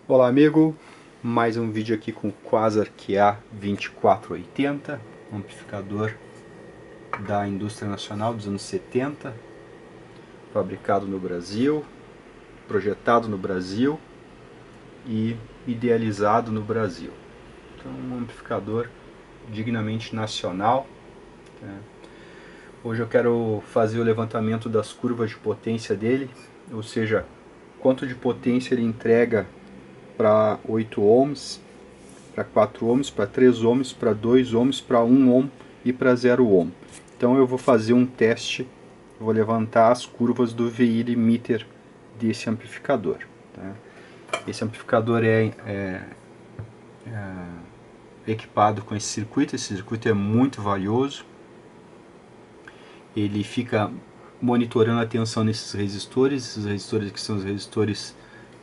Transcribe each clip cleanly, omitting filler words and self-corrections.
Olá amigo, mais um vídeo aqui com o Quasar QA2480, um amplificador da indústria nacional dos anos 70, fabricado no Brasil, projetado no Brasil e idealizado no Brasil. Então um amplificador dignamente nacional. Hoje eu quero fazer o levantamento das curvas de potência dele, ou seja, quanto de potência ele entrega para 8 ohms, para 4 ohms, para 3 ohms, para 2 ohms, para 1 ohm e para 0 ohm. Então eu vou fazer um teste, vou levantar as curvas do VI limiter desse amplificador. Tá? Esse amplificador é equipado com esse circuito é muito valioso. Ele fica monitorando a tensão nesses resistores, esses resistores que são os resistores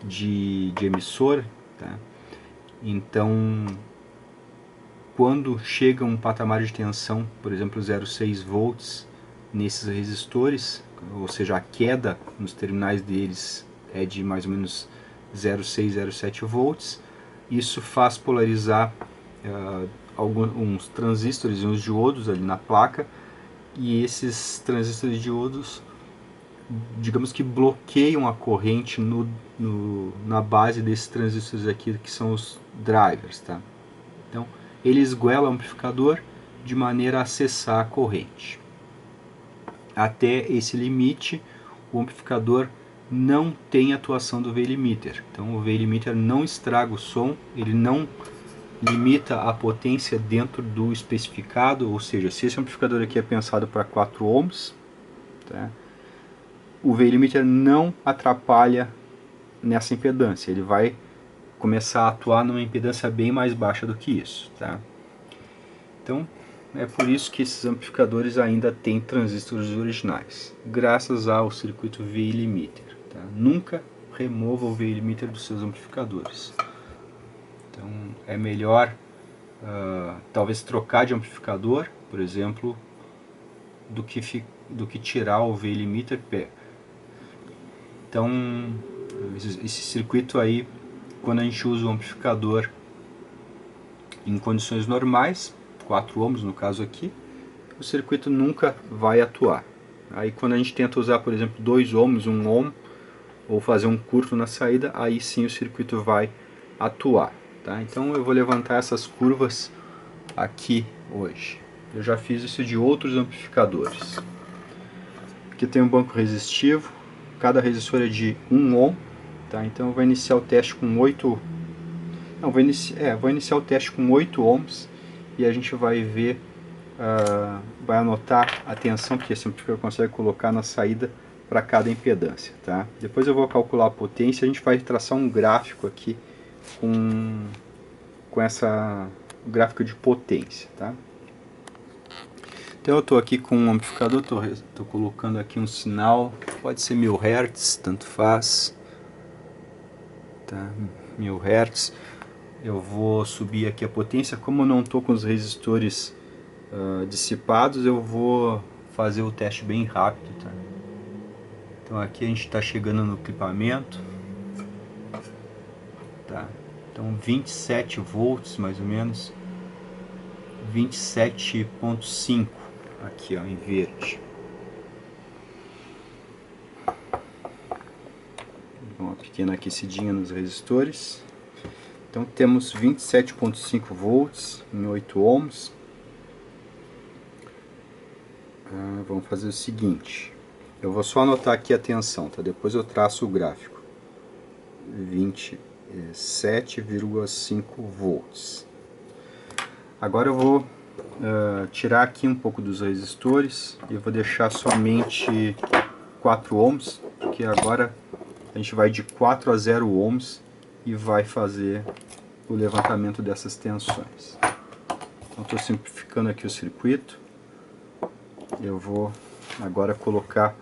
de emissor. Tá? Então, quando chega um patamar de tensão, por exemplo 0,6 volts nesses resistores, ou seja, a queda nos terminais deles é de mais ou menos 0,6, 0,7 volts, isso faz polarizar alguns transistores e uns diodos ali na placa, e esses transistores e diodos, digamos que bloqueiam a corrente na base desses transistores aqui, que são os drivers. Tá? Então, ele esguela o amplificador de maneira a acessar a corrente. Até esse limite, o amplificador não tem atuação do VI limiter. Então o VI limiter não estraga o som, ele não limita a potência dentro do especificado, ou seja, se esse amplificador aqui é pensado para 4 ohms, tá? O VI limiter não atrapalha nessa impedância, ele vai começar a atuar numa impedância bem mais baixa do que isso. Tá? Então, é por isso que esses amplificadores ainda têm transistores originais, graças ao circuito VI limiter. Tá? Nunca remova o VI limiter dos seus amplificadores. Então, é melhor talvez trocar de amplificador, por exemplo, do que tirar o VI limiter. Então, esse circuito aí, quando a gente usa o amplificador em condições normais, 4 ohms no caso aqui, o circuito nunca vai atuar. Aí quando a gente tenta usar, por exemplo, 2 ohms, 1 ohm, ou fazer um curto na saída, aí sim o circuito vai atuar. Tá? Então eu vou levantar essas curvas aqui hoje. Eu já fiz isso de outros amplificadores. Aqui tem um banco resistivo, cada resistor é de 1 ohm. Tá? Então eu vou iniciar o teste com 8... Não, vou iniciar o teste com 8 ohms e a gente vai ver, vai anotar a tensão que esse amplificador consegue colocar na saída para cada impedância. Tá? Depois eu vou calcular a potência, a gente vai traçar um gráfico aqui com essa gráfico de potência. Tá? Então eu estou aqui com um amplificador, estou colocando aqui um sinal, pode ser 1000 Hz, tanto faz. Tá? 1000 Hz. Eu vou subir aqui a potência, como eu não estou com os resistores dissipados, eu vou fazer o teste bem rápido. Tá? Então aqui a gente está chegando no clipamento. Tá? Então 27 volts mais ou menos, 27,5 aqui ó, em verde. Uma pequena aquecidinha nos resistores. Então temos 27,5 volts em 8 ohms. Vamos fazer o seguinte, eu vou só anotar aqui a tensão, tá? Depois eu traço o gráfico. 27,5 volts. Agora eu vou tirar aqui um pouco dos resistores e vou deixar somente 4 ohms, porque agora a gente vai de 4 a 0 ohms e vai fazer o levantamento dessas tensões. Então estou simplificando aqui o circuito. Eu vou agora colocar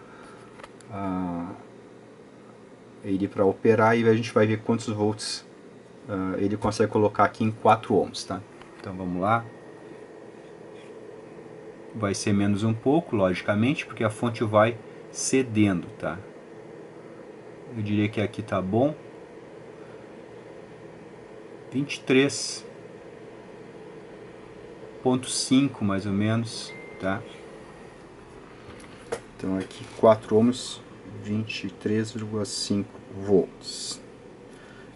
ele para operar e a gente vai ver quantos volts ele consegue colocar aqui em 4 ohms. Tá? Então vamos lá. Vai ser menos um pouco, logicamente, porque a fonte vai cedendo. Tá? Eu diria que aqui está bom. 23,5 mais ou menos, tá? Então aqui 4 ohms, 23,5 volts.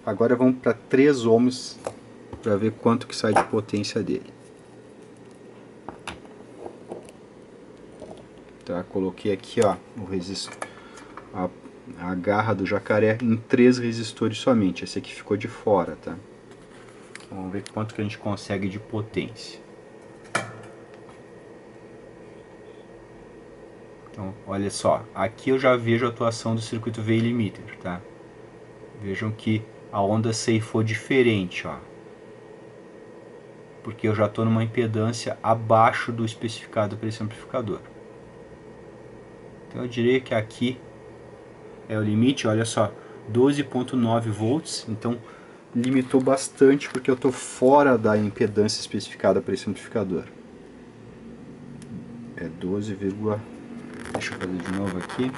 Agora vamos para 3 ohms para ver quanto que sai de potência dele. Tá, coloquei aqui, ó, o resistor, a garra do jacaré em 3 resistores somente. Esse aqui ficou de fora, tá? Vamos ver quanto que a gente consegue de potência. Então, olha só, aqui eu já vejo a atuação do circuito VI limiter, tá? Vejam que a onda ceifou diferente, ó. Porque eu já estou numa impedância abaixo do especificado para esse amplificador. Então eu diria que aqui é o limite, olha só, 12,9 volts, então limitou bastante porque eu estou fora da impedância especificada para esse amplificador. É 12, deixa eu fazer de novo aqui.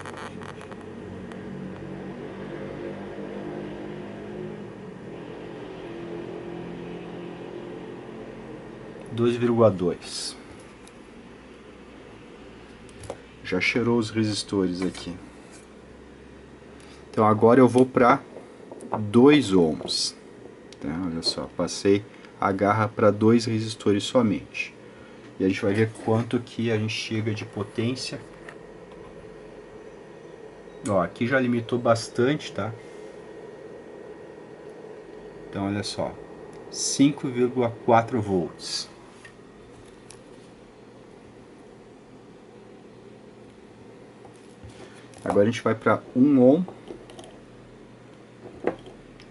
(12,2). Já cheirou os resistores aqui. Então agora eu vou para 2 ohms. Tá? Olha só, passei a garra para 2 resistores somente. E a gente vai ver quanto que a gente chega de potência. Ó, aqui já limitou bastante, tá? Então olha só, 5,4 volts. Agora a gente vai para 1 ohm,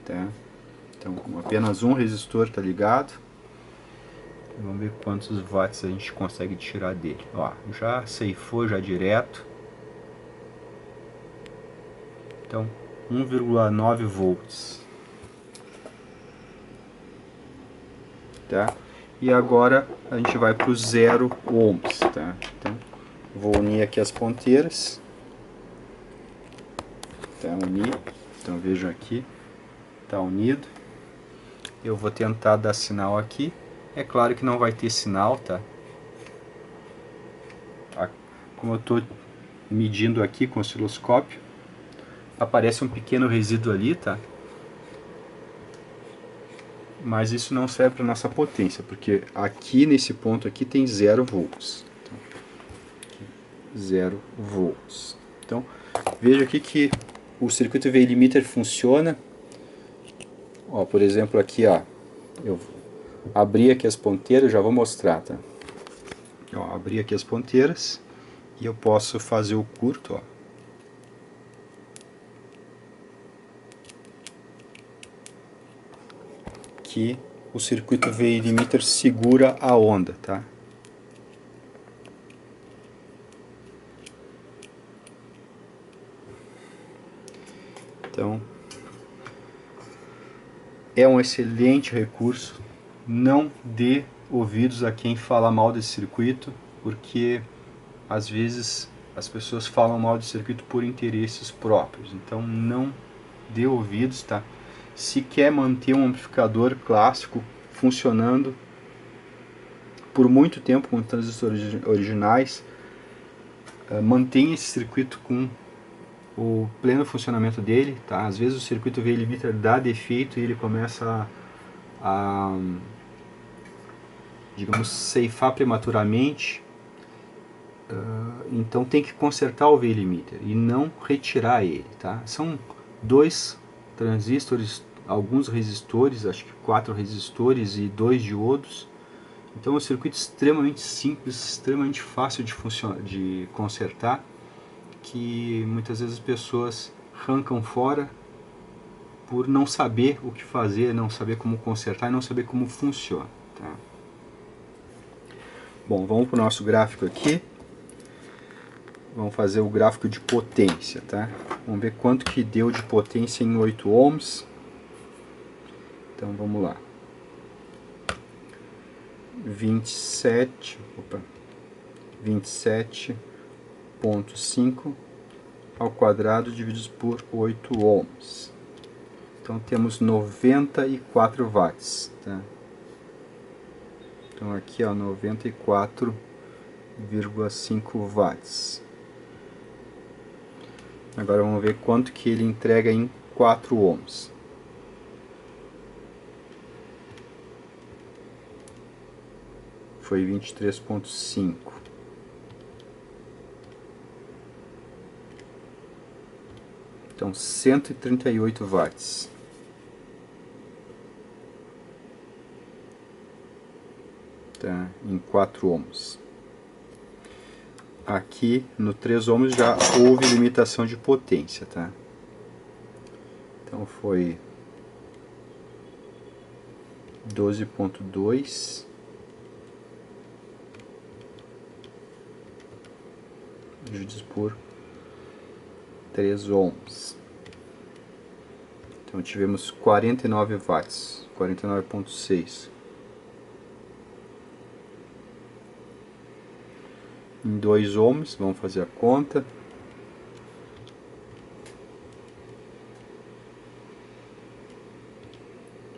tá? Então apenas um resistor está ligado. Vamos ver quantos watts a gente consegue tirar dele. Ó, já ceifou já direto. Então 1,9 volts. Tá? E agora a gente vai para o 0 ohms, tá? Então vou unir aqui as ponteiras. Tá, unir. Então vejam aqui, tá unido. Eu vou tentar dar sinal aqui. É claro que não vai ter sinal, tá? Como eu estou medindo aqui com o osciloscópio, aparece um pequeno resíduo ali, tá? Mas isso não serve para nossa potência, porque aqui nesse ponto aqui tem 0 volts. Então, 0 volts. Então, veja aqui que o circuito VI limiter funciona. Ó, por exemplo, aqui, ó, eu abri aqui as ponteiras, já vou mostrar, tá? Ó, abri aqui as ponteiras e eu posso fazer o curto, ó. Que o circuito VI limiter segura a onda, tá? Então, é um excelente recurso. Não dê ouvidos a quem fala mal desse circuito, porque às vezes as pessoas falam mal de circuito por interesses próprios. Então não dê ouvidos, tá? Se quer manter um amplificador clássico funcionando por muito tempo com transistores originais, mantenha esse circuito com o pleno funcionamento dele, tá? Às vezes o circuito VI limiter dá defeito e ele começa a digamos, ceifar prematuramente, então tem que consertar o VI limiter e não retirar ele, tá? São 2 transistores, alguns resistores, acho que 4 resistores e 2 diodos. Então é um circuito extremamente simples, extremamente fácil de consertar, que muitas vezes as pessoas arrancam fora por não saber o que fazer, não saber como consertar e não saber como funciona, tá? Bom, vamos para o nosso gráfico aqui. Vamos fazer o gráfico de potência, tá? Vamos ver quanto que deu de potência em 8 ohms. Então vamos lá. 27,5 ao quadrado dividido por 8 ohms. Então temos 94 watts, tá? Então aqui, ó, 94,5 watts. Agora vamos ver quanto que ele entrega em 4 ohms. Foi 23,5. Então 138 watts. Tá, em 4 ohms. Aqui no 3 ohms já houve limitação de potência, tá? Então foi 12,2 divididos por 3 ohms. Então tivemos 49 watts, 49,6. Em 2 ohms, vamos fazer a conta.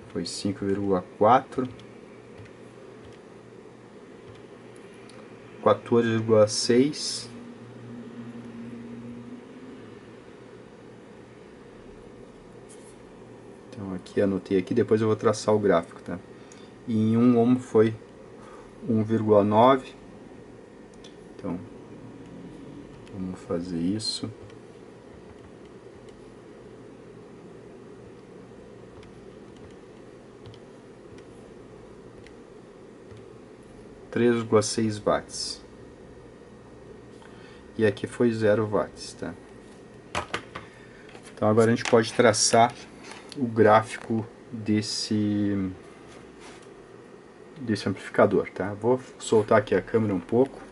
Foi 5,4. 14,6. Então aqui anotei aqui, depois eu vou traçar o gráfico, tá? E em 1 ohm foi 1,9. Então, vamos fazer isso. Três vírgula seis watts. E aqui foi 0 watts, tá? Então agora a gente pode traçar o gráfico desse amplificador, tá? Vou soltar aqui a câmera um pouco.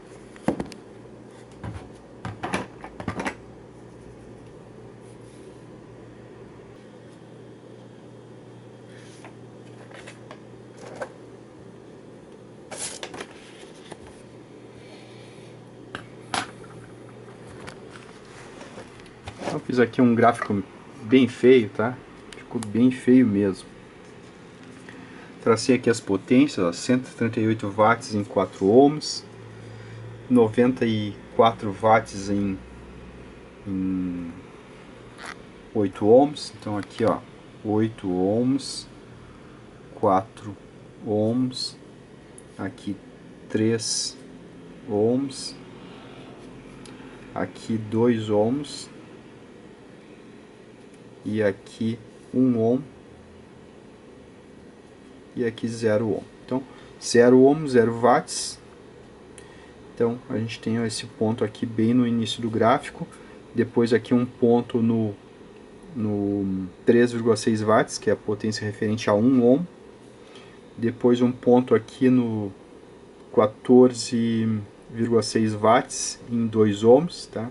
Eu fiz aqui um gráfico bem feio, tá? Ficou bem feio mesmo. Tracei aqui as potências, ó, 138 watts em 4 ohms, 94 watts em 8 ohms. Então aqui, ó, 8 ohms, 4 ohms, aqui 3 ohms, aqui 2 ohms e aqui 1 ohm e aqui 0 ohm. Então 0 ohm, 0 watts. Então a gente tem esse ponto aqui bem no início do gráfico, depois aqui um ponto no 3,6 watts, que é a potência referente a 1 ohm, depois um ponto aqui no 14,6 watts em 2 ohms, tá?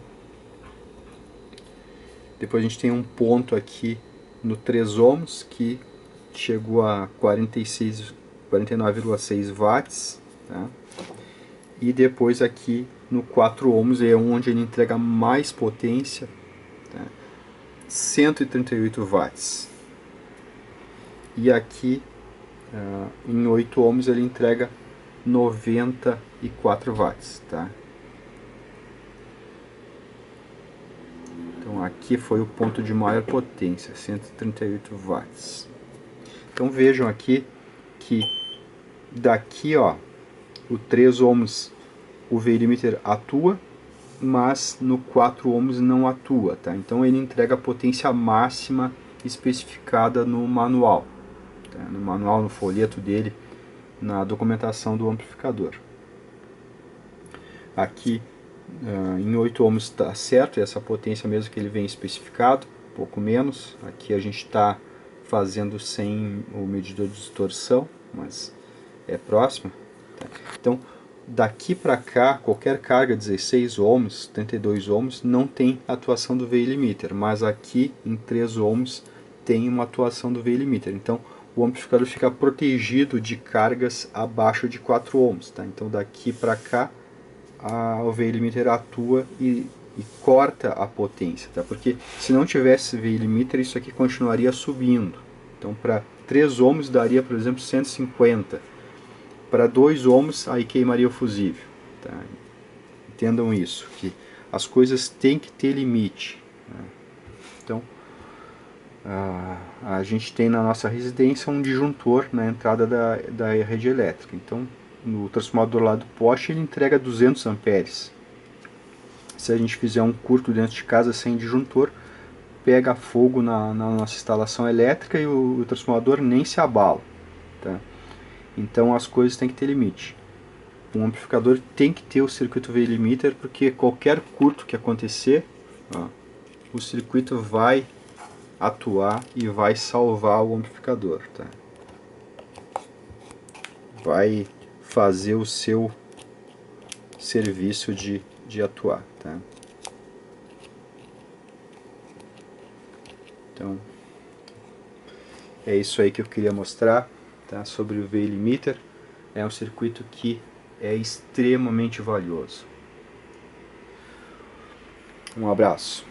Depois a gente tem um ponto aqui no 3 ohms, que chegou a 49,6 watts, tá? E depois aqui no 4 ohms é onde ele entrega mais potência, tá? 138 watts. E aqui em 8 ohms ele entrega 94 watts, tá? Então aqui foi o ponto de maior potência, 138 watts. Então vejam aqui que daqui, ó, o 3 ohms o V-limiter atua, mas no 4 ohms não atua, tá? Então ele entrega a potência máxima especificada no manual, tá? No manual, no folheto dele, na documentação do amplificador. Aqui em 8 ohms está certo, essa potência mesmo que ele vem especificado, um pouco menos. Aqui a gente está fazendo sem o medidor de distorção, mas é próximo, tá? Então daqui para cá, qualquer carga 16 ohms, 32 ohms, não tem atuação do V-limiter, mas aqui em 3 ohms tem uma atuação do V-limiter. Então o amplificador fica protegido de cargas abaixo de 4 ohms, tá? Então daqui para cá o V-limiter atua e e corta a potência, tá? Porque se não tivesse VI limiter, isso aqui continuaria subindo. Então, para 3 ohms daria, por exemplo, 150. Para 2 ohms, aí queimaria o fusível. Tá? Entendam isso, que as coisas têm que ter limite. Né? Então, a gente tem na nossa residência um disjuntor na entrada da rede elétrica. Então, no transformador lá do poste, ele entrega 200 amperes. Se a gente fizer um curto dentro de casa sem disjuntor, pega fogo na nossa instalação elétrica e o transformador nem se abala. Tá? Então as coisas têm que ter limite. Um amplificador tem que ter o circuito VI limiter, porque qualquer curto que acontecer, ó, o circuito vai atuar e vai salvar o amplificador. Tá? Vai fazer o seu serviço de atuar. Tá? Então, é isso aí que eu queria mostrar, tá? Sobre o VI limiter. É um circuito que é extremamente valioso. Um abraço.